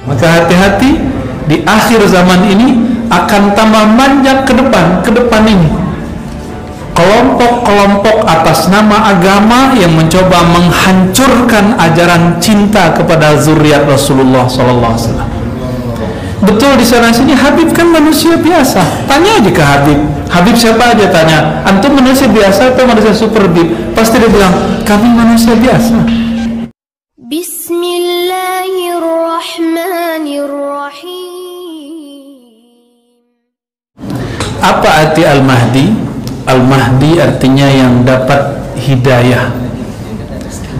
Maka hati-hati, di akhir zaman ini akan tambah banyak ke depan ini kelompok-kelompok atas nama agama yang mencoba menghancurkan ajaran cinta kepada zuriat Rasulullah SAW. Betul, di sana sini Habib kan manusia biasa. Tanya aja ke Habib. Habib siapa aja tanya, antum manusia biasa atau manusia super Habib? Pasti dia bilang, kami manusia biasa. Bismillahirrahmanirrahim. Apa arti Al-Mahdi? Al-Mahdi artinya yang dapat hidayah.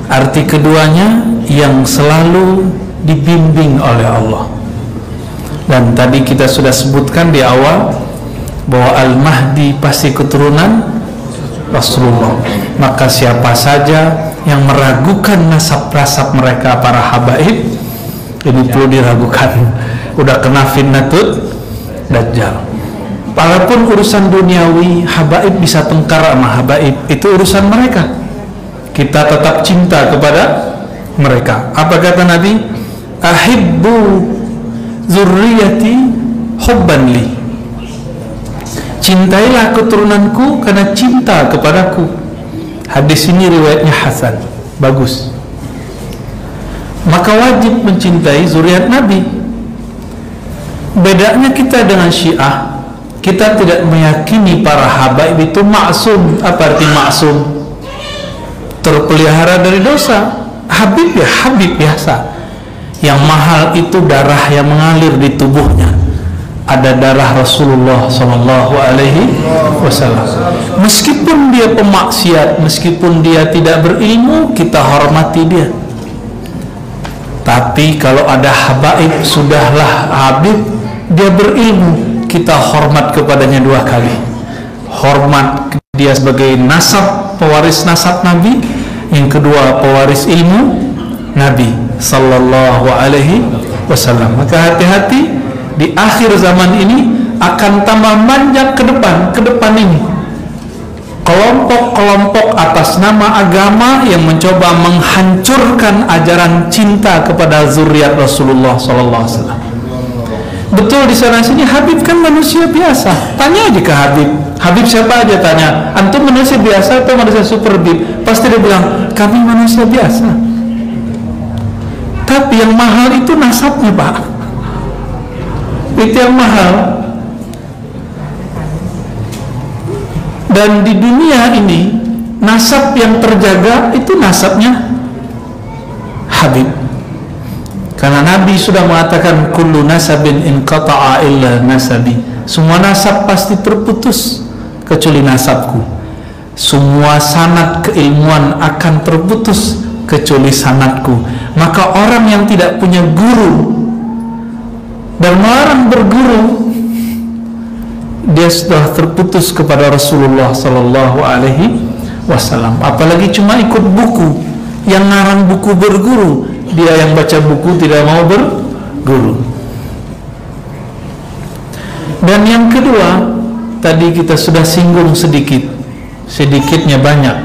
Arti keduanya yang selalu dibimbing oleh Allah. Dan tadi kita sudah sebutkan di awal bahwa Al-Mahdi pasti keturunan Rasulullah. Maka siapa saja yang meragukan nasab-nasab mereka para habaib, ini perlu diragukan. Udah kena fitnatut Dajjal. Walaupun urusan duniawi, habaib bisa tengkar sama habaib, itu urusan mereka. Kita tetap cinta kepada mereka. Apa kata Nabi? Ahibbu zurriyati hubban li. Cintailah keturunanku karena cinta kepadaku. Hadis ini riwayatnya hasan, bagus. Maka wajib mencintai zuriat Nabi. Bedanya kita dengan Syiah, kita tidak meyakini para habaib itu maksum. Apa arti maksum? Terpelihara dari dosa. Habib ya habib biasa. Yang mahal itu darah yang mengalir di tubuhnya. Ada darah Rasulullah SAW. Meskipun dia pemaksiat, meskipun dia tidak berilmu, kita hormati dia. Tapi kalau ada habaib, sudahlah habib, dia berilmu, kita hormat kepadanya dua kali. Hormat dia sebagai nasab, pewaris nasab Nabi. Yang kedua, pewaris ilmu Nabi Sallallahu Alaihi Wasallam. Maka hati-hati, di akhir zaman ini akan tambah banyak ke depan ini kelompok-kelompok atas nama agama yang mencoba menghancurkan ajaran cinta kepada zuriat Rasulullah SAW. Betul, di sana sini Habib kan manusia biasa. Tanya aja ke Habib. Habib siapa aja tanya, antum manusia biasa atau manusia super Habib? Pasti dia bilang, kami manusia biasa. Tapi yang mahal itu nasabnya, Pak. Itu yang mahal. Dan di dunia ini nasab yang terjaga itu nasabnya Habib. Karena Nabi sudah mengatakan kullu nasabin inqata'a illa nasabi. Semua nasab pasti terputus kecuali nasabku. Semua sanad keilmuan akan terputus kecuali sanadku. Maka orang yang tidak punya guru dan melarang berguru, dia sudah terputus kepada Rasulullah Sallallahu Alaihi Wasallam. Apalagi cuma ikut buku, yang ngarang buku berguru, dia yang baca buku tidak mau berguru. Dan yang kedua, tadi kita sudah singgung sedikitnya banyak.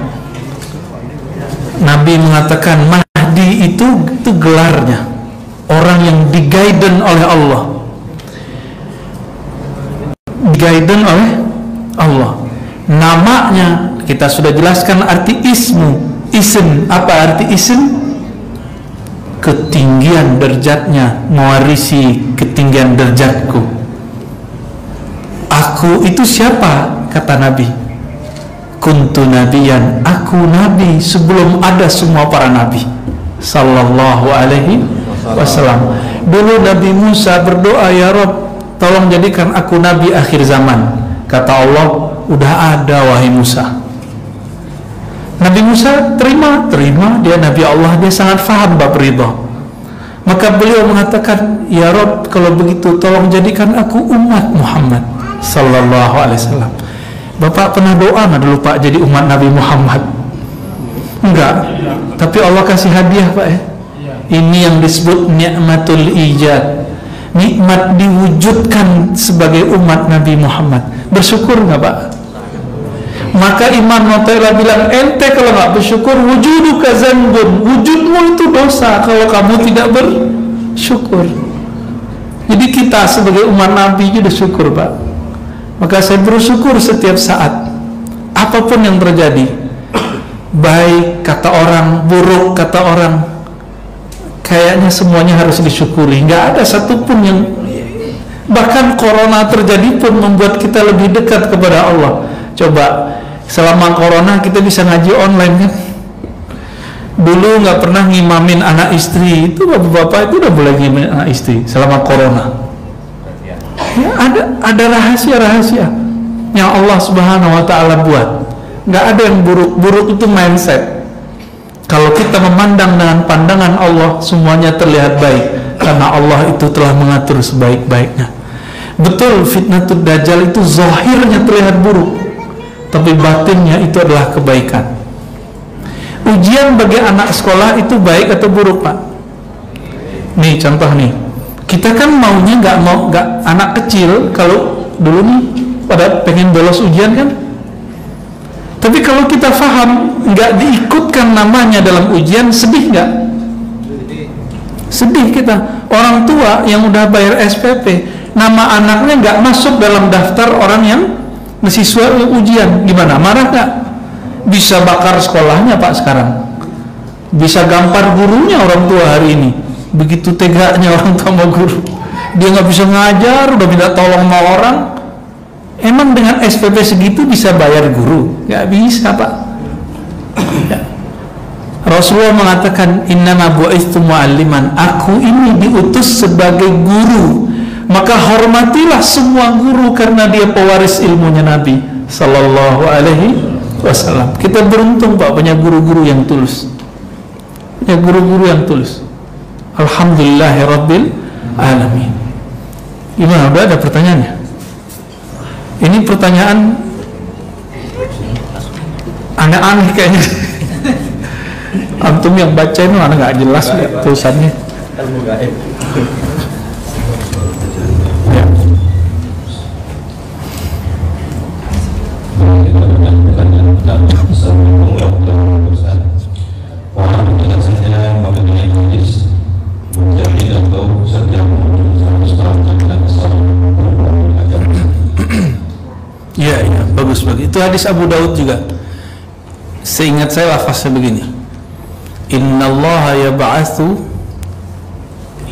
Nabi mengatakan Mahdi itu gelarnya, orang yang diguiden oleh Allah. Diguiden oleh Allah. Namanya kita sudah jelaskan arti ism. Apa arti ism? Ketinggian derajatnya, mewarisi ketinggian derajatku. Aku itu siapa? Kata Nabi, kuntu nabiyan, aku nabi sebelum ada semua para nabi Sallallahu Alaihi Wasallam. Dulu Nabi Musa berdoa, ya Rabb, tolong jadikan aku nabi akhir zaman. Kata Allah, udah ada wahai Musa. Nabi Musa terima, dia Nabi Allah, dia sangat faham bab ridha. Maka beliau mengatakan, ya Rabb, kalau begitu tolong jadikan aku umat Muhammad Sallallahu Alaihi Wasallam. Bapak pernah doa nggak dulu Pak jadi umat Nabi Muhammad? Enggak, tapi Allah kasih hadiah Pak ya. Ini yang disebut ni'matul ijad, nikmat diwujudkan sebagai umat Nabi Muhammad. Bersyukur nggak Pak? Maka Imam Mu'tazilah bilang, ente kalau nggak bersyukur, wujuduka zanbun, wujudmu itu dosa kalau kamu tidak bersyukur. Jadi kita sebagai umat Nabi sudah syukur, Pak. Maka saya bersyukur setiap saat, apapun yang terjadi, baik kata orang, buruk kata orang, kayaknya semuanya harus disyukuri. Nggak ada satupun yang, bahkan corona terjadi pun membuat kita lebih dekat kepada Allah. Coba, selama corona kita bisa ngaji online kan? Dulu nggak pernah ngimamin anak istri, itu bapak-bapak itu udah boleh ngimamin anak istri selama corona. Ya, ada rahasia-rahasia yang Allah Subhanahu wa Ta'ala buat. Nggak ada yang buruk itu mindset. Kalau kita memandang dengan pandangan Allah, semuanya terlihat baik karena Allah itu telah mengatur sebaik-baiknya. Betul, fitnatul dajjal itu zahirnya terlihat buruk, tapi batinnya itu adalah kebaikan. Ujian bagi anak sekolah itu baik atau buruk, Pak? Nih contoh nih, kita kan maunya nggak anak kecil kalau dulu nih pada pengen bolos ujian kan. Tapi kalau kita paham nggak diikutkan namanya dalam ujian, sedih nggak? Sedih kita. Orang tua yang udah bayar SPP, nama anaknya nggak masuk dalam daftar orang yang mahasiswa ujian, gimana? Marah nggak? Bisa bakar sekolahnya, Pak, sekarang. Bisa gampar gurunya orang tua hari ini. Begitu teganya orang tua sama guru. Dia nggak bisa ngajar, udah minta tolong sama orang. Emang dengan SPP segitu bisa bayar guru? Nggak bisa, Pak. Ya. Rasulullah mengatakan, innama bu'istu mu'alliman, aku ini diutus sebagai guru. Maka hormatilah semua guru karena dia pewaris ilmunya Nabi Sallallahu Alaihi Wasallam. Kita beruntung, Pak, punya guru-guru yang tulus. Punya guru-guru yang tulus. Alhamdulillahirabbil alamin. Gimana? Udah ada pertanyaannya? Ini pertanyaan aneh-aneh kayaknya. Antum yang baca ini mana nggak jelas ya tulisannya. Ya. Ya, bagus banget. Itu hadis Abu Daud juga. Seingat saya lafaznya begini. Innallaha yab'atsu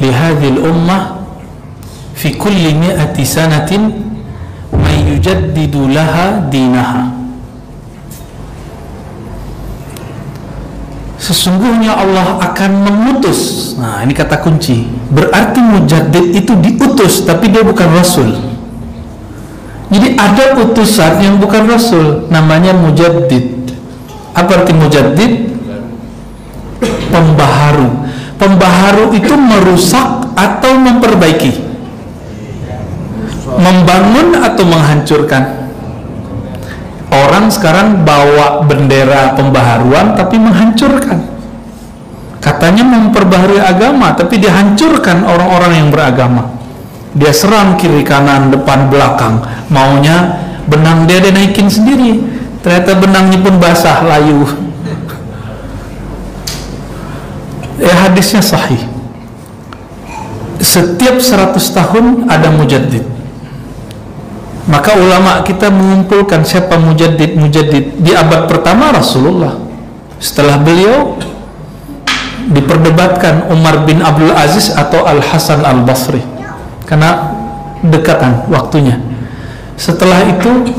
li hadhil ummah fi kulli mi'ati sanatin man yujaddidu laha dinaha. Sesungguhnya Allah akan mengutus. Nah, ini kata kunci. Berarti mujaddid itu diutus, tapi dia bukan rasul. Jadi ada utusan yang bukan rasul, namanya mujaddid. Apa arti mujaddid? Pembaharu. Pembaharu itu merusak atau memperbaiki, membangun atau menghancurkan. Orang sekarang bawa bendera pembaharuan tapi menghancurkan. Katanya memperbaharui agama, tapi dihancurkan orang-orang yang beragama. Dia serang kiri kanan depan belakang, maunya benang dia naikin sendiri, ternyata benangnya pun basah layu. Hadisnya sahih. Setiap 100 tahun ada mujaddid. Maka ulama kita mengumpulkan siapa mujaddid di abad pertama Rasulullah. Setelah beliau diperdebatkan Umar bin Abdul Aziz atau Al Hasan Al Basri, karena dekatan waktunya. Setelah itu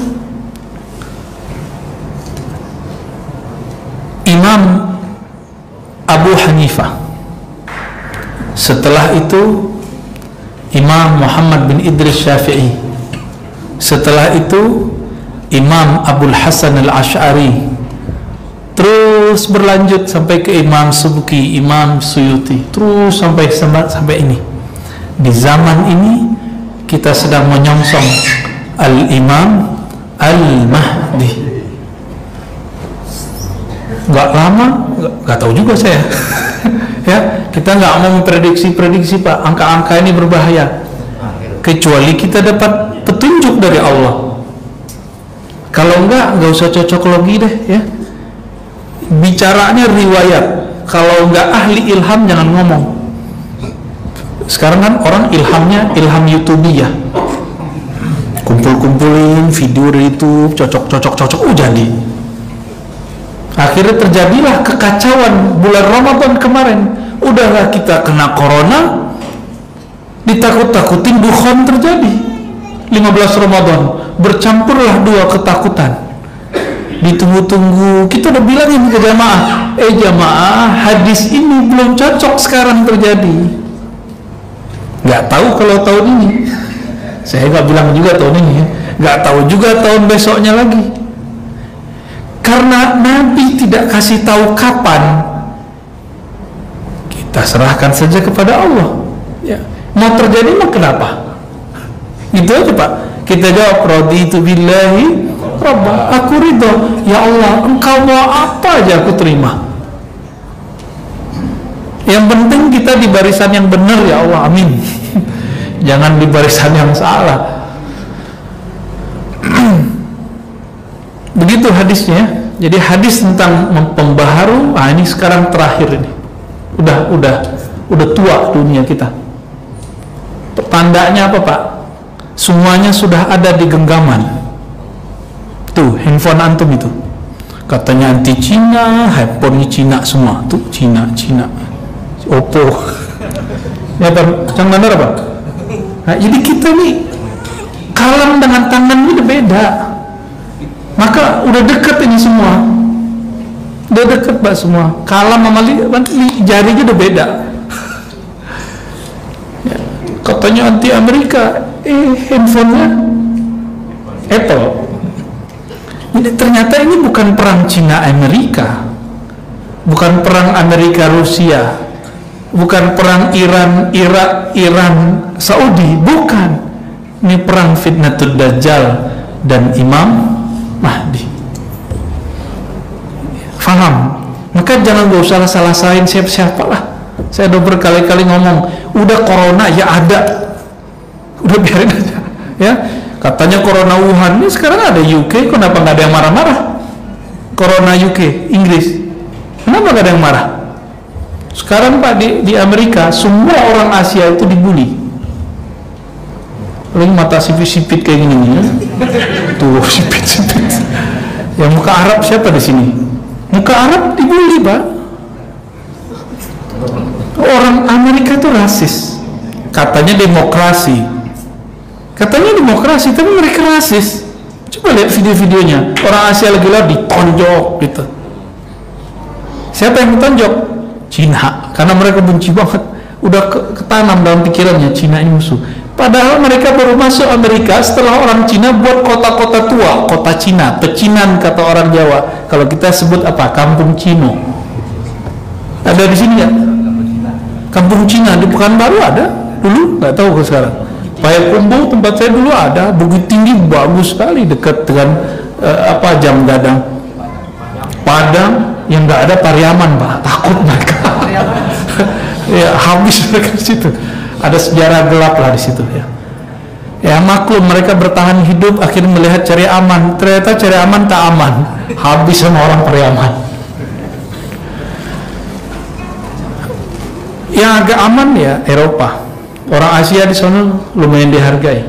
Imam Abu Hanifah. Setelah itu Imam Muhammad bin Idris Syafi'i. Setelah itu Imam Abul Hasan Al-Ash'ari. Terus berlanjut sampai ke Imam Subki, Imam Suyuti, terus sampai ini. Di zaman ini kita sedang menyongsong Al-Imam Al-Mahdi. Nggak lama, nggak tahu juga saya. Ya, kita nggak mau memprediksi Pak, angka-angka ini berbahaya. Kecuali kita dapat petunjuk dari Allah. Kalau nggak usah cocok logi deh ya. Bicaranya riwayat. Kalau nggak ahli ilham jangan ngomong. Sekarang kan orang ilhamnya ilham YouTubiyah, kumpul-kumpulin video dari YouTube, cocok, jadi. Akhirnya terjadilah kekacauan bulan Ramadan kemarin. Udahlah kita kena corona, ditakut-takutin dukhon terjadi. 15 Ramadan bercampurlah dua ketakutan. Ditunggu-tunggu, kita udah bilangin ke jamaah, jamaah, hadis ini belum cocok sekarang terjadi. Nggak tahu kalau tahun ini, saya nggak bilang juga tahun ini ya, nggak tahu juga tahun besoknya lagi, karena Nabi tidak kasih tahu kapan. Kita serahkan saja kepada Allah ya. Mau terjadi mah kenapa, gitu aja Pak. Kita jawab, raditu billahi Rabbah, aku ridho ya Allah, engkau mau apa aja aku terima. Yang penting kita di barisan yang benar ya Allah, amin. Jangan di barisan yang salah. Begitu hadisnya. Jadi hadis tentang pembaharu, ini sekarang terakhir ini. Udah tua dunia kita. Pertandanya apa Pak? Semuanya sudah ada di genggaman. Tuh handphone antum itu, katanya anti Cina, handphone Cina semua. Tuh Cina, Oppo. Ya yang benar apa? Nah, jadi kita nih kalam dengan tangan ini udah beda. Maka udah deket ini semua, udah deket Pak semua. Kalam sama jarinya udah beda. Ya, katanya anti Amerika, handphonenya Apple. Jadi ternyata ini bukan perang Cina Amerika, bukan perang Amerika Rusia, bukan perang Iran Irak Iran Saudi, bukan. Ini perang Fitnatul Dajjal dan Imam Mahdi. Faham? Maka jangan gak usah salah-salahin siapa-siapa lah. Saya udah berkali-kali ngomong, udah corona ya ada, udah biarin aja ya. Katanya corona Wuhan, ini sekarang ada UK, kenapa nggak ada yang marah-marah? Corona UK, Inggris, kenapa nggak ada yang marah? Sekarang Pak di Amerika, semua orang Asia itu dibully. Paling mata sipit-sipit kayak gini ya. Tuh sipit-sipit. Yang muka Arab siapa di sini? Muka Arab dibully Pak. Orang Amerika itu rasis. Katanya demokrasi, tapi mereka rasis. Coba lihat video-videonya, orang Asia lagi ditonjok gitu. Siapa yang ditonjok? Cina, karena mereka benci banget. Udah ketanam dalam pikirannya Cina ini musuh. Padahal mereka baru masuk Amerika setelah orang Cina buat kota-kota tua, kota Cina, pecinan kata orang Jawa. Kalau kita sebut apa? Kampung Cino. Ada di sini ya? Kampung Cina di Pekanbaru ada dulu, nggak tahu ke sekarang. Payakumbuh tempat saya dulu ada, Bukit Tinggi bagus sekali dekat dengan Jam Gadang. Padang yang nggak ada Pariaman Pak, takut mereka. Ya habis mereka di situ. Ada sejarah gelap lah di situ ya. Ya maklum mereka bertahan hidup, akhirnya melihat cari aman. Ternyata cari aman tak aman, habis sama orang Pariaman. Yang agak aman ya Eropa. Orang Asia di sana lumayan dihargai,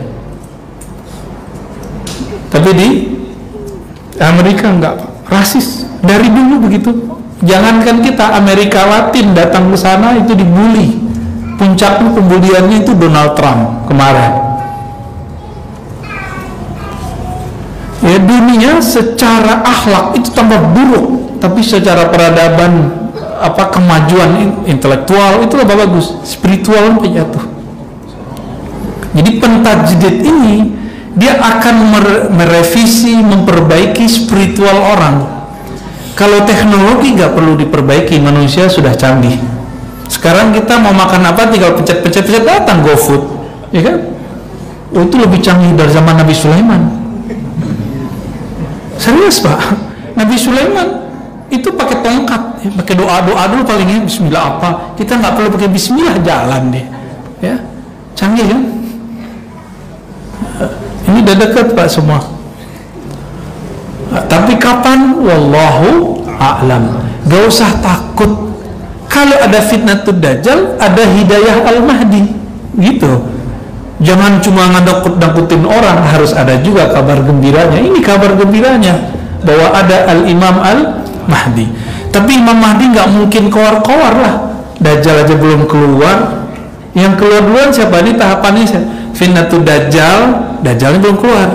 tapi di Amerika enggak, rasis dari dulu begitu. Jangankan kita, Amerika Latin datang ke sana itu dibully. Puncaknya pembuliannya itu Donald Trump kemarin. Ya dunia secara akhlak itu tambah buruk, tapi secara peradaban kemajuan intelektual itu lebih bagus, spiritual jatuh. Jadi pentajdid ini dia akan merevisi, memperbaiki spiritual orang. Kalau teknologi nggak perlu diperbaiki, manusia sudah canggih. Sekarang kita mau makan apa tinggal pencet datang GoFood, ya kan? Itu lebih canggih dari zaman Nabi Sulaiman. Serius Pak, Nabi Sulaiman itu pakai tongkat, pakai doa dulu palingnya Bismillah apa? Kita nggak perlu pakai Bismillah, jalan deh, ya canggih kan? Ini udah dekat Pak semua. Tapi kapan? Wallahu a'lam. Gak usah takut. Kalau ada fitnatul dajjal, ada hidayah al-mahdi. gitu. Jangan cuma ngedakut-dakutin orang, harus ada juga kabar gembiranya. Ini kabar gembiranya bahwa ada Al-Imam Al-Mahdi. Tapi Imam Mahdi nggak mungkin keluar-keluar lah. Dajjal aja belum keluar. Yang keluar duluan siapa? Ini tahapannya fitnatul Dajjal. Dajjalnya belum keluar.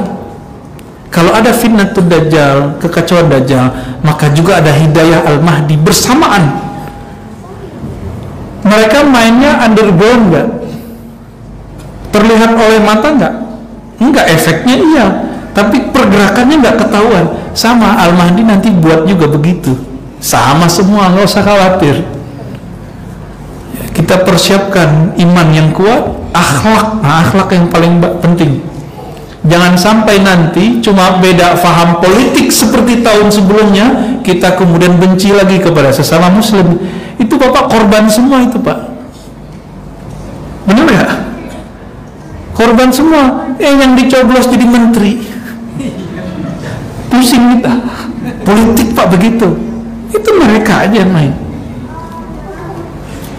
Kalau ada fitnatul Dajjal, kekacauan Dajjal, maka juga ada hidayah Al-Mahdi bersamaan. Mereka mainnya underground nggak? Terlihat oleh mata nggak? Enggak, efeknya iya, tapi pergerakannya nggak ketahuan. Sama Al-Mahdi nanti buat juga begitu, sama semua, nggak usah khawatir. Kita persiapkan iman yang kuat, akhlak, akhlak yang paling penting. Jangan sampai nanti cuma beda faham politik seperti tahun sebelumnya, kita kemudian benci lagi kepada sesama muslim. Itu Bapak korban semua itu, Pak. Benar nggak? Korban semua. Yang dicoblos jadi menteri, pusing kita. Politik, Pak, begitu. Itu mereka aja yang main.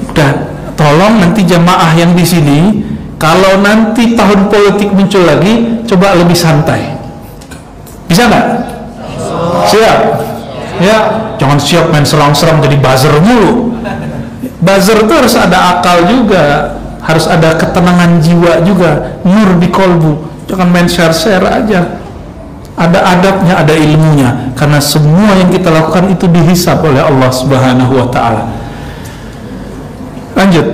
Udah, tolong nanti jamaah yang di sini, kalau nanti tahun politik muncul lagi, coba lebih santai. Bisa nggak? Siap? Ya, jangan siap main serang-serang jadi buzzer mulu. Buzzer itu harus ada akal juga, harus ada ketenangan jiwa juga, nur di kolbu. Jangan main share-share aja. Ada adabnya, ada ilmunya, karena semua yang kita lakukan itu dihisab oleh Allah Subhanahu wa Ta'ala. Lanjut.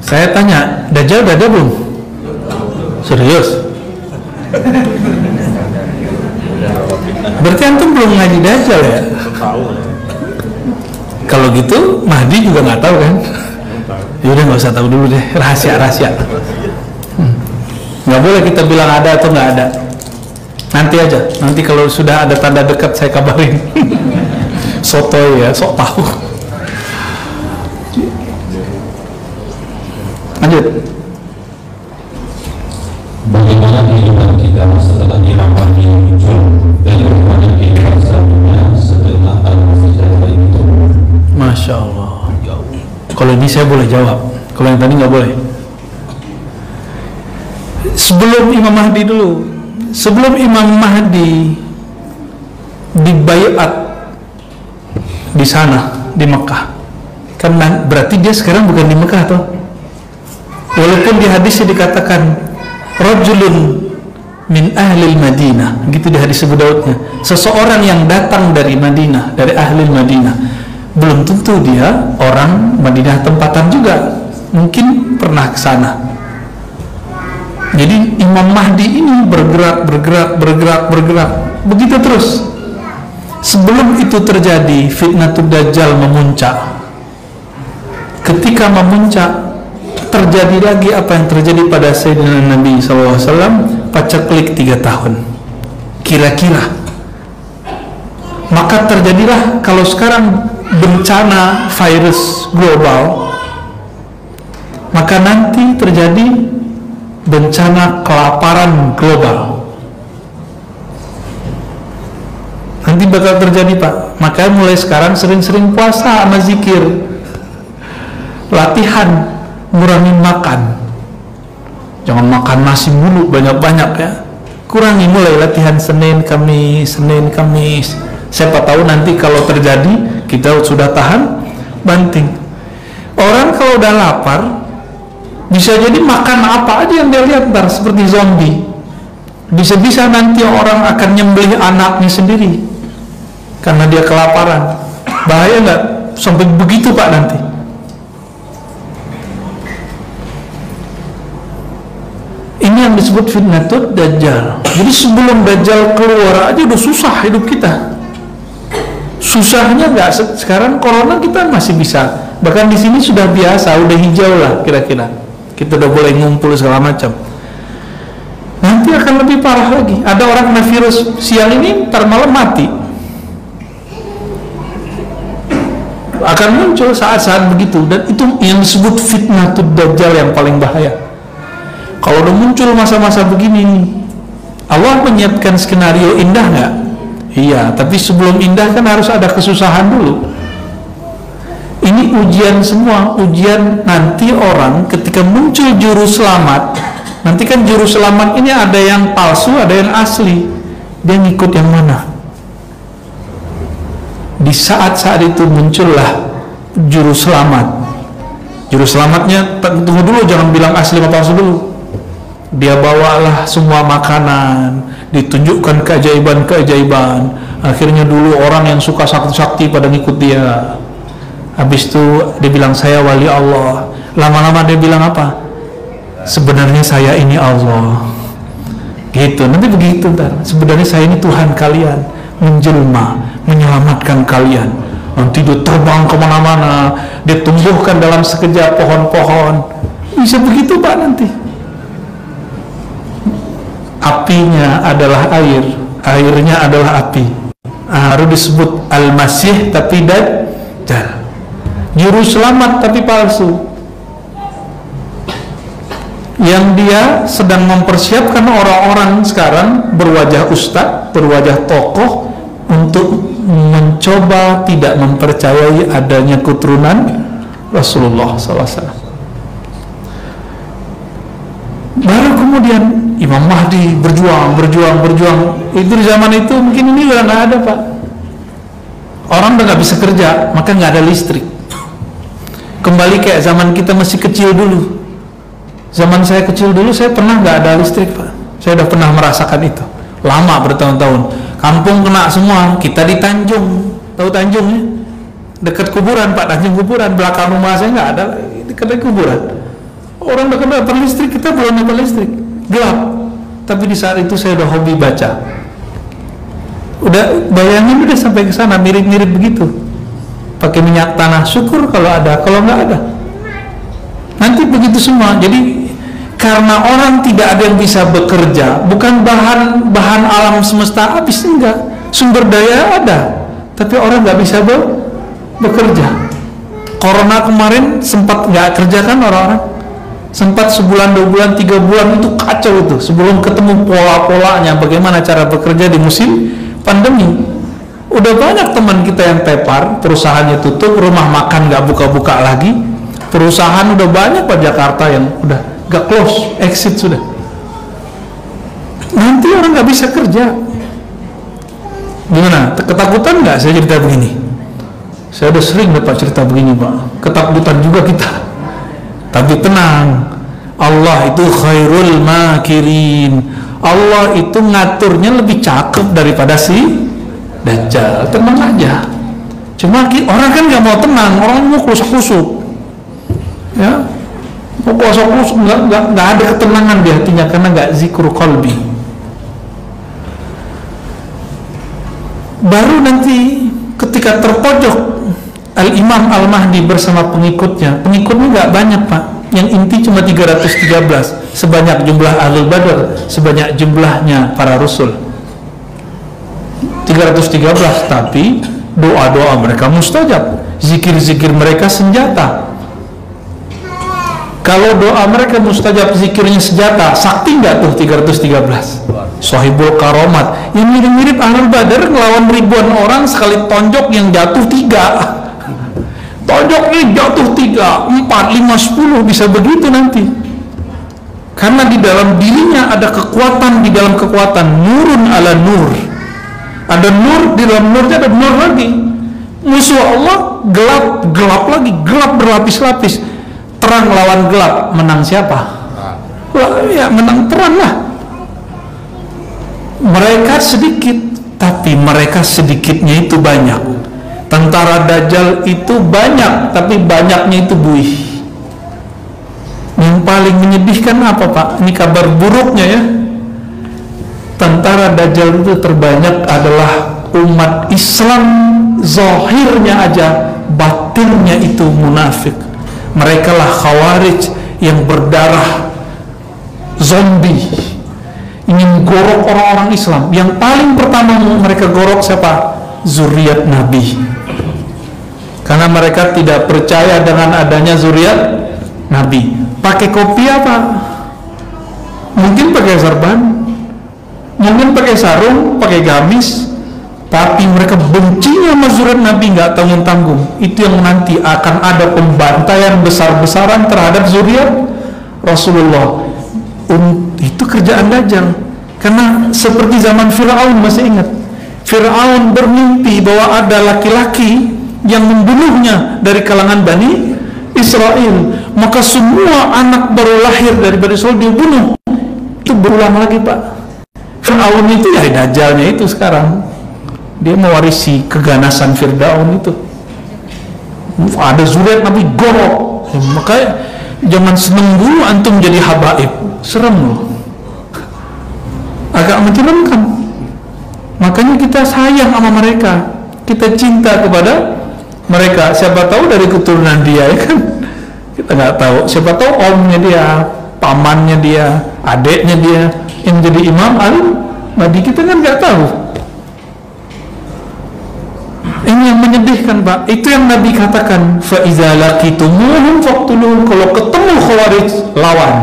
Saya tanya, Dajjal udah ada belum? Serius? Berarti antum belum ngaji Dajjal ya? Kalau gitu Mahdi juga nggak tahu kan? Yaudah nggak usah tahu dulu deh, rahasia. Nggak boleh kita bilang ada atau nggak ada. Nanti aja, nanti kalau sudah ada tanda dekat saya kabarin. Sotoy ya, sok tahu. Lanjut. Bagaimana kehidupan kita setelah Imam Mahdi muncul dan bagaimana kehidupan selanjutnya setelah Al-Masih itu? Masya Allah. Kalau ini saya boleh jawab, kalau yang tadi nggak boleh. Sebelum Imam Mahdi dulu, sebelum Imam Mahdi dibaiat di sana di Mekah, karena berarti dia sekarang bukan di Mekah toh. Walaupun di hadisnya dikatakan rajulun min ahlil Madinah, gitu di hadis Abu Daudnya, seseorang yang datang dari Madinah, dari ahlil Madinah, belum tentu dia orang Madinah tempatan juga, mungkin pernah ke sana. Jadi Imam Mahdi ini bergerak, begitu terus. Sebelum itu terjadi, fitnatul Dajjal memuncak. Ketika memuncak, terjadi lagi apa yang terjadi pada Sayyidina Nabi SAW, paceklik 3 tahun kira-kira. Maka terjadilah kalau sekarang bencana virus global, maka nanti terjadi bencana kelaparan global. Nanti bakal terjadi, Pak. Makanya mulai sekarang sering-sering puasa sama zikir, latihan ngurangin makan. Jangan makan nasi mulu banyak-banyak ya. Kurangi, mulai latihan Senin Kamis. Siapa tahu nanti kalau terjadi kita sudah tahan banting. Orang kalau udah lapar bisa jadi makan apa aja yang dia lihat, ntar seperti zombie. Bisa-bisa nanti orang akan nyembelih anaknya sendiri karena dia kelaparan. Bahaya nggak sampai begitu, Pak, nanti? Ini yang disebut fitnatul Dajjal. Jadi sebelum Dajjal keluar aja udah susah hidup kita. Susahnya nggak sekarang corona kita masih bisa. Bahkan di sini sudah biasa, udah hijau lah kira-kira. Kita udah boleh ngumpul segala macam. Nanti akan lebih parah lagi. Ada orang kena virus siang ini, ntar malam mati. Akan muncul saat-saat begitu, dan itu yang disebut fitnatul Dajjal yang paling bahaya. Kalau udah muncul masa-masa begini, Allah menyiapkan skenario indah nggak? Iya, tapi sebelum indah kan harus ada kesusahan dulu. Ini ujian semua, ujian nanti orang ketika muncul juru selamat. Nanti kan juru selamat ini ada yang palsu, ada yang asli. Dia ngikut yang mana? Di saat-saat itu muncullah juru selamat. Juru selamatnya, tunggu dulu, jangan bilang asli atau palsu dulu. Dia bawalah semua makanan, ditunjukkan keajaiban-keajaiban. Akhirnya dulu orang yang suka sakti-sakti pada ngikut dia. Habis itu dia bilang saya wali Allah. Lama-lama dia bilang apa? Sebenarnya saya ini Allah. Gitu, nanti begitu ntar. Sebenarnya saya ini Tuhan kalian, menjelma, menyelamatkan kalian. Nanti dia terbang kemana-mana, dia tumbuhkan dalam sekejap pohon-pohon. Bisa begitu Pak nanti. Apinya adalah air, airnya adalah api. Harus disebut Al-Masih tapi Dajjal. Juru selamat tapi palsu. Yang dia sedang mempersiapkan orang-orang sekarang berwajah ustadz, berwajah tokoh untuk mencoba tidak mempercayai adanya keturunan Rasulullah SAW. Baru kemudian Imam Mahdi berjuang. Itu di zaman itu mungkin ini udah nggak ada Pak. Orang udah nggak bisa kerja, maka nggak ada listrik. Kembali kayak zaman kita masih kecil dulu. Zaman saya kecil dulu saya pernah nggak ada listrik Pak. Saya udah pernah merasakan itu. Lama bertahun-tahun. Kampung kena semua. Kita di Tanjung, tahu Tanjung ya? Dekat kuburan Pak, Tanjung kuburan. Belakang rumah saya nggak ada, dekat kuburan. Orang udah kena listrik, kita belum dapat listrik, gelap. Tapi di saat itu saya udah hobi baca. Udah bayangin udah sampai ke sana, mirip-mirip begitu. Pakai minyak tanah, syukur kalau ada, kalau nggak ada. Nanti begitu semua. Jadi karena orang tidak ada yang bisa bekerja, bukan bahan alam semesta habis, enggak. Sumber daya ada, tapi orang nggak bisa bekerja. Corona kemarin sempat nggak kerja kan orang-orang? Sempat sebulan, 2 bulan, 3 bulan itu kacau itu. Sebelum ketemu pola-polanya bagaimana cara bekerja di musim pandemi. Udah banyak teman kita yang tepar, perusahaannya tutup, rumah makan nggak buka-buka lagi. Perusahaan udah banyak Pak Jakarta yang udah gak close, exit sudah. Nanti orang nggak bisa kerja. Gimana? Ketakutan nggak saya cerita begini? Saya udah sering dapat cerita begini Pak. Ketakutan juga kita. Tapi tenang, Allah itu khairul makirin. Allah itu ngaturnya lebih cakep daripada si Dajjal. Tenang aja. Cuma orang kan nggak mau tenang, orang mau kusuk-kusuk. Ya, mau kusuk-kusuk, nggak ada ketenangan di hatinya karena nggak zikru qalbi. Baru nanti ketika terpojok Al-Imam Al-Mahdi bersama pengikutnya nggak banyak Pak, yang inti cuma 313, sebanyak jumlah Ahlul Badar, sebanyak jumlahnya para Rasul. 313, tapi doa-doa mereka mustajab, zikir-zikir mereka senjata. Kalau doa mereka mustajab, zikirnya senjata, sakti nggak tuh 313? Sahibul Karomat, yang mirip-mirip Ahlul Badar ngelawan ribuan orang, sekali tonjok yang jatuh 3. Tonjoknya jatuh 3, 4, 5, 10, bisa begitu nanti. Karena di dalam dirinya ada kekuatan, di dalam kekuatan, nurun ala nur. Ada nur, di dalam nurnya ada nur lagi. Musuh Allah gelap lagi, gelap berlapis-lapis. Terang lawan gelap, menang siapa? Ya menang terang lah. Mereka sedikit, tapi mereka sedikitnya itu banyak. Tentara Dajjal itu banyak, tapi banyaknya itu buih. Yang paling menyedihkan apa Pak? Ini kabar buruknya ya. Tentara Dajjal itu terbanyak adalah umat Islam, zahirnya aja, batinnya itu munafik. Mereka lah Khawarij yang berdarah zombie, ingin gorok orang-orang Islam. Yang paling pertama mereka gorok siapa? Zuriat Nabi. Karena mereka tidak percaya dengan adanya zuriat Nabi. Pakai kopi apa? Mungkin pakai serban, mungkin pakai sarung, pakai gamis, tapi mereka bencinya sama zuriat Nabi nggak tanggung-tanggung. Itu yang nanti akan ada pembantaian besar-besaran terhadap zuriat Rasulullah. Itu kerjaan Dajjal. Karena seperti zaman Fir'aun, masih ingat? Fir'aun bermimpi bahwa ada laki-laki yang membunuhnya dari kalangan Bani Israel. Maka semua anak baru lahir dari Bani Israel dibunuh. Itu berulang lagi, Pak. Fir'aun itu ya Dajjalnya itu sekarang. Dia mewarisi keganasan Fir'aun itu. Ada zuriat Nabi gorok. Makanya jangan seneng dulu antum jadi habaib. Serem loh. Agak menceremkan. Makanya kita sayang sama mereka. Kita cinta kepada mereka. Siapa tahu dari keturunan dia, ya kan? Kita nggak tahu. Siapa tahu omnya dia, pamannya dia, adeknya dia yang jadi imam al-Mahdi, kita kan nggak tahu. Ini yang menyedihkan, Pak. Itu yang Nabi katakan, fa iza laqitumuhum faqtuluhum. Kalau ketemu Khawarij, lawan.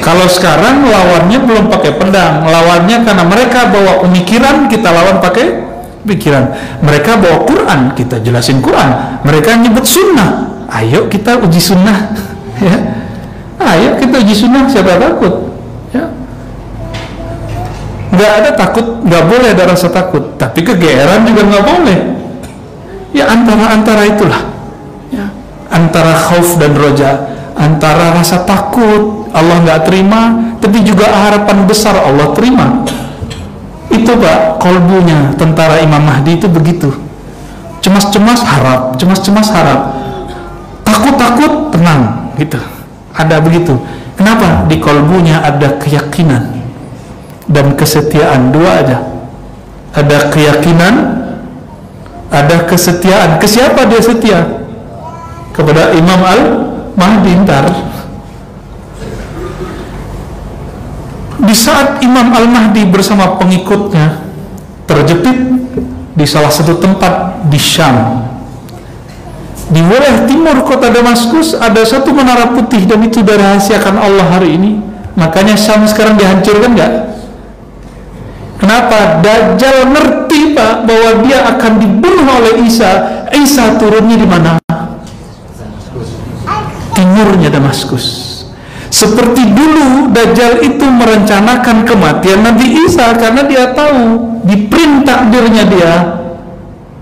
Kalau sekarang lawannya belum pakai pedang, lawannya karena mereka bawa pemikiran, kita lawan pakai pikiran. Mereka bawa Quran, kita jelasin Quran. Mereka nyebut sunnah, ayo kita uji sunnah. Ya. Ayo kita uji sunnah, siapa takut? Ya. Nggak ada takut, nggak boleh ada rasa takut, tapi kegeeran juga nggak boleh. Ya antara itulah, ya. Antara khauf dan roja, antara rasa takut Allah nggak terima, tapi juga harapan besar Allah terima. Itu, Pak, kolbunya tentara Imam Mahdi itu begitu. Cemas-cemas harap, cemas-cemas harap, takut-takut tenang, gitu. Ada begitu. Kenapa? Di kolbunya ada keyakinan dan kesetiaan, dua aja. Ada keyakinan, ada kesetiaan. Ke siapa dia setia? Kepada Imam al-Mahdi ntar. Di saat Imam al-Mahdi bersama pengikutnya terjepit di salah satu tempat di Syam, di wilayah timur kota Damaskus, ada satu menara putih, dan itu dirahasiakan Allah hari ini. Makanya Syam sekarang dihancurkan nggak? Kenapa? Dajjal ngerti, Pak, bahwa dia akan dibunuh oleh Isa. Isa turunnya di mana? Timurnya Damaskus. Seperti dulu Dajjal itu merencanakan kematian Nabi Isa karena dia tahu di print takdirnya dia.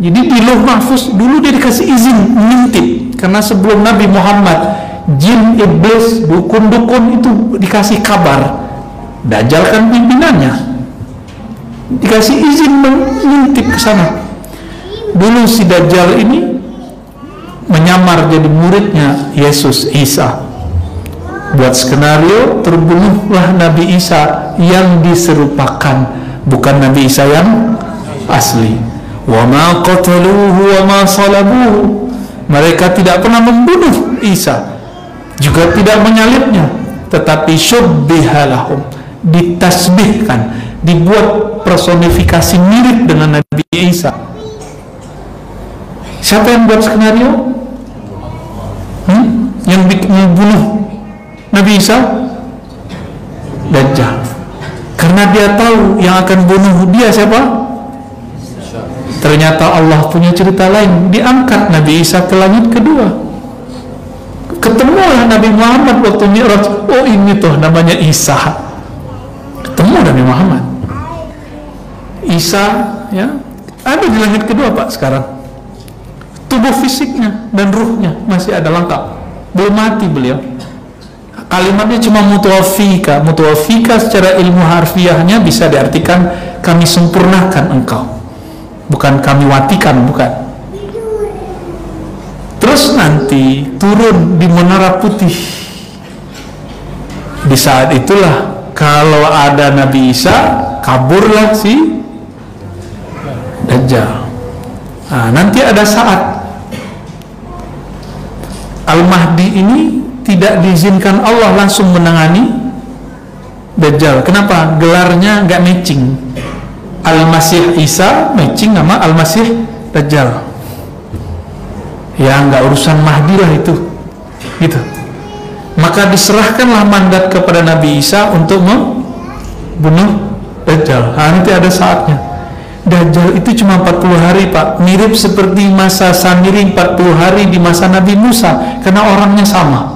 Jadi di Lauh Mahfuz dulu dia dikasih izin mengintip, karena sebelum Nabi Muhammad, jin, iblis, dukun-dukun itu dikasih kabar. Dajjal kan pimpinannya, dikasih izin mengintip ke sana. Dulu si Dajjal ini menyamar jadi muridnya Yesus Isa. Buat skenario, terbunuhlah Nabi Isa yang diserupakan, bukan Nabi Isa yang asli. Wa ma qataluhu wa ma salabuhu. Mereka tidak pernah membunuh Isa, juga tidak menyalibnya, tetapi syubbiha lahum, ditasbihkan, dibuat personifikasi mirip dengan Nabi Isa. Siapa yang buat skenario? Yang membunuh Nabi Isa? Dajjal. Karena dia tahu yang akan bunuh dia siapa? Ternyata Allah punya cerita lain. Diangkat Nabi Isa ke langit kedua. Ketemulah Nabi Muhammad waktu Mi'raj. Oh, ini tuh namanya Isa. Ketemu Nabi Muhammad. Isa, ya, ada di langit kedua, Pak, sekarang. Tubuh fisiknya dan ruhnya masih ada lengkap. Belum mati beliau. Kalimatnya cuma mutawafika. Mutawafika secara ilmu harfiahnya bisa diartikan kami sempurnakan engkau, bukan kami watikan, bukan. Terus nanti turun di menara putih. Di saat itulah kalau ada Nabi Isa, kaburlah si Dajjal. Nah, nanti ada saat Al-Mahdi ini tidak diizinkan Allah langsung menangani Dajjal. Kenapa? Gelarnya nggak matching. Al-Masih Isa matching sama Al-Masih Dajjal. Ya nggak urusan Mahdi lah itu, gitu. Maka diserahkanlah mandat kepada Nabi Isa untuk bunuh Dajjal. Nanti ada saatnya. Dajjal itu cuma 40 hari Pak, mirip seperti masa Samiri 40 hari di masa Nabi Musa, karena orangnya sama.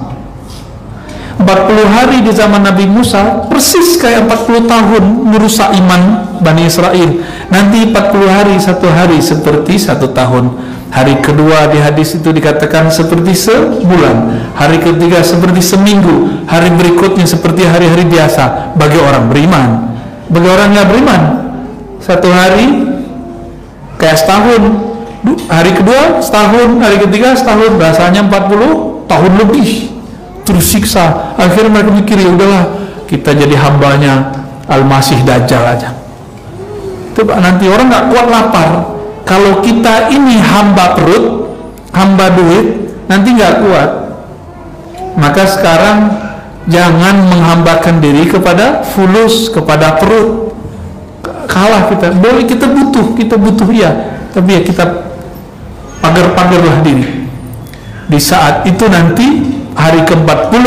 40 hari di zaman Nabi Musa persis kayak 40 tahun merusak iman Bani Israel. Nanti 40 hari, satu hari seperti 1 tahun. Hari kedua di hadis itu dikatakan seperti sebulan, hari ketiga seperti seminggu, hari berikutnya seperti hari-hari biasa bagi orang beriman. Bagi orang yang beriman, 1 hari kayak setahun, hari kedua setahun, hari ketiga setahun, rasanya 40 tahun lebih terus siksa. Akhirnya mereka mikir, ya udahlah kita jadi hambanya Al-Masih Dajjal aja. Itu Pak, nanti orang nggak kuat lapar. Kalau kita ini hamba perut, hamba duit, nanti nggak kuat. Maka sekarang jangan menghambakan diri kepada fulus, kepada perut. Kalah kita. Boleh kita butuh ya, tapi ya kita pagar-pagarlah diri. Di saat itu nanti hari ke-40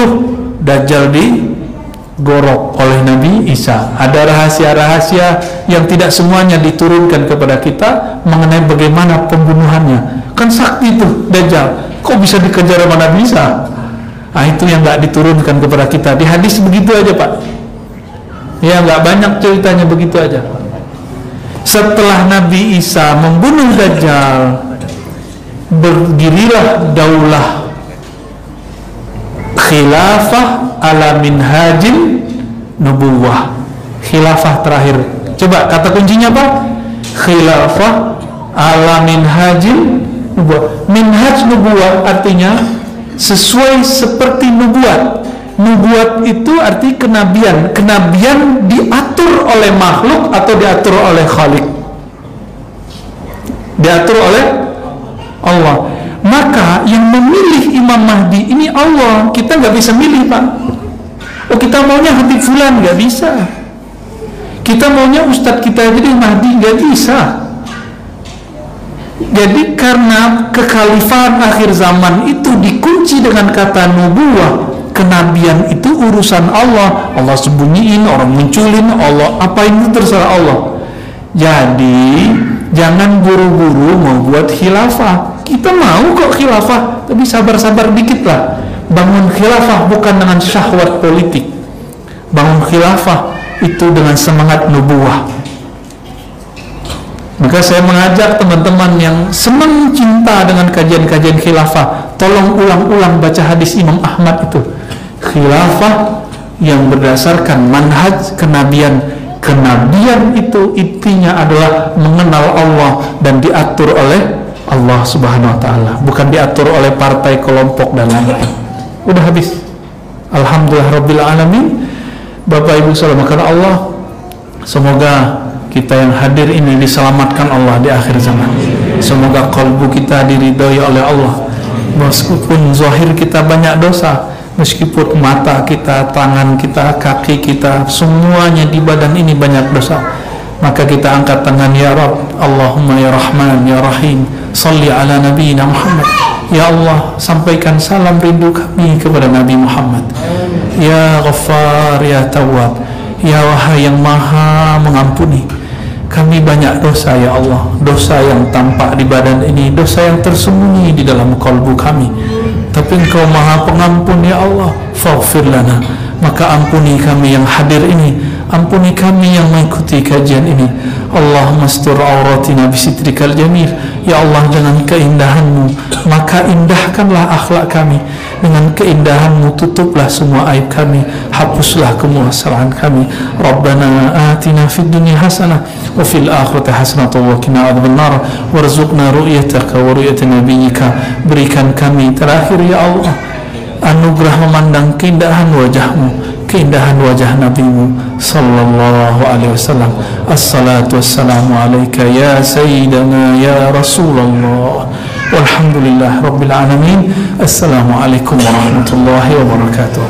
Dajjal digorok oleh Nabi Isa. Ada rahasia-rahasia yang tidak semuanya diturunkan kepada kita mengenai bagaimana pembunuhannya. Kan sakti itu Dajjal, kok bisa dikejar sama Nabi Isa? Nah, itu yang nggak diturunkan kepada kita. Di hadis begitu aja Pak. Ya nggak banyak ceritanya, begitu aja. Setelah Nabi Isa membunuh Dajjal, berdirilah daulah khilafah ala minhajin nubuwah. Khilafah terakhir. Coba kata kuncinya apa? Khilafah ala minhajin nubuwah. Minhaj nubuwah artinya sesuai seperti nubuat. Nubuat itu arti kenabian. Kenabian diatur oleh makhluk atau diatur oleh Khalik? Diatur oleh Allah. Maka yang memilih Imam Mahdi ini Allah. Kita nggak bisa milih Pak. Oh kita maunya Habib Fulan, nggak bisa. Kita maunya Ustadz kita jadi Mahdi, nggak bisa. Jadi karena kekhalifahan akhir zaman itu dikunci dengan kata nubuwah, kenabian itu urusan Allah. Allah sembunyiin, orang munculin, Allah apain itu terserah Allah. Jadi jangan buru-buru mau buat khilafah. Kita mau kok khilafah, tapi sabar-sabar dikit lah. Bangun khilafah bukan dengan syahwat politik. Bangun khilafah itu dengan semangat nubuwah. Maka saya mengajak teman-teman yang senang cinta dengan kajian-kajian khilafah, tolong ulang-ulang baca hadis Imam Ahmad itu. Khilafah yang berdasarkan manhaj kenabian. Kenabian itu intinya adalah mengenal Allah dan diatur oleh Allah Subhanahu wa taala, bukan diatur oleh partai, kelompok dan lain-lain. Udah habis. Alhamdulillah rabbil alamin. Bapak Ibu saudara karena Allah, semoga kita yang hadir ini diselamatkan Allah di akhir zaman. Semoga kalbu kita diridhoi oleh Allah. Meskipun zahir kita banyak dosa, meskipun mata kita, tangan kita, kaki kita, semuanya di badan ini banyak dosa, maka kita angkat tangan, ya Rabb, Allahumma ya Rahman ya Rahim, salli ala nabiyina Muhammad. Ya Allah, sampaikan salam rindu kami kepada Nabi Muhammad. Ya Ghaffar ya Tawwab, ya wahai yang maha mengampuni, kami banyak dosa ya Allah, dosa yang tampak di badan ini, dosa yang tersembunyi di dalam kalbu kami, tapi Engkau maha pengampun ya Allah. Faghfir lana, maka ampuni kami yang hadir ini, ampuni kami yang mengikuti kajian ini. Allahumma astur auratina bisitrikal jamil. Ya Allah, dengan keindahanmu maka indahkanlah akhlak kami, dengan keindahanmu tutuplah semua aib kami, hapuslah kemuasaan kami. Rabbana atina fid dunya hasanah wa fil akhirati hasanah wa qina adzabannar warzuqna ru'yataka wa ru'yata nabiyyika. Berikan kami terakhir ya Allah anugerah memandang keindahan wajahmu, keindahan wajah Nabi-Mu sallallahu alaihi wasallam. Assalatu wassalamu alaika ya sayyidana ya Rasulullah. Walhamdulillah rabbil alamin. Assalamualaikum warahmatullahi wabarakatuh.